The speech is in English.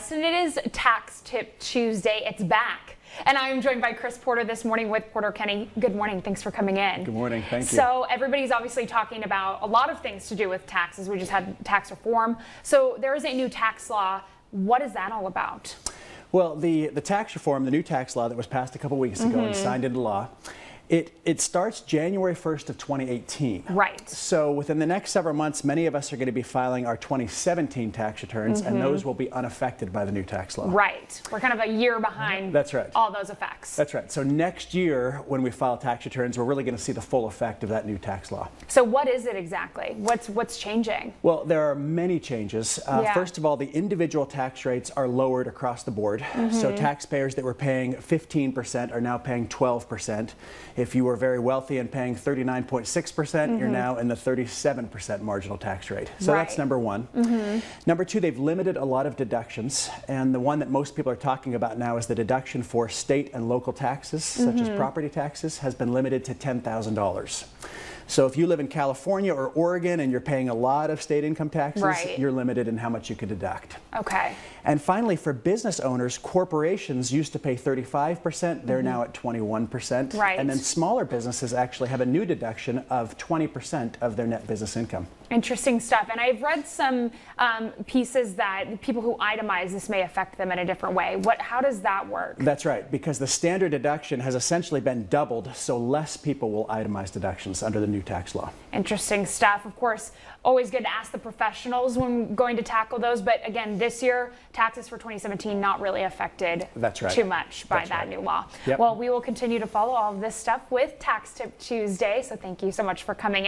Yes, and it is Tax Tip Tuesday. It's back. And I'm joined by Chris Porter this morning with Porter Kinney. Good morning. Thanks for coming in. Good morning. Thank you. So everybody's obviously talking about a lot of things to do with taxes. We just had tax reform. So there is a new tax law. What is that all about? Well, the tax reform, the new tax law that was passed a couple weeks ago and signed into law, it starts January 1st of 2018. Right. So within the next several months, many of us are going to be filing our 2017 tax returns, and those will be unaffected by the new tax law. Right. We're kind of a year behind. That's right. All those effects. That's right. So next year, when we file tax returns, we're really going to see the full effect of that new tax law. So what is it exactly? What's changing? Well, there are many changes. First of all, the individual tax rates are lowered across the board. So taxpayers that were paying 15% are now paying 12%. If you were very wealthy and paying 39.6%, you're now in the 37% marginal tax rate. So that's number one. Number two, they've limited a lot of deductions, and the one that most people are talking about now is the deduction for state and local taxes, such as property taxes, has been limited to $10,000. So if you live in California or Oregon and you're paying a lot of state income taxes, you're limited in how much you can deduct. Okay. And finally, for business owners, corporations used to pay 35%, they're now at 21%. Right. And then smaller businesses actually have a new deduction of 20% of their net business income. Interesting stuff. And I've read some pieces that people who itemize this may affect them in a different way. How does that work? That's right, because the standard deduction has essentially been doubled, so less people will itemize deductions under the new tax law. Interesting stuff. Of course, always good to ask the professionals when going to tackle those. But again, this year, taxes for 2017 not really affected too much by that new law. Well, we will continue to follow all of this stuff with Tax Tip Tuesday. So thank you so much for coming in.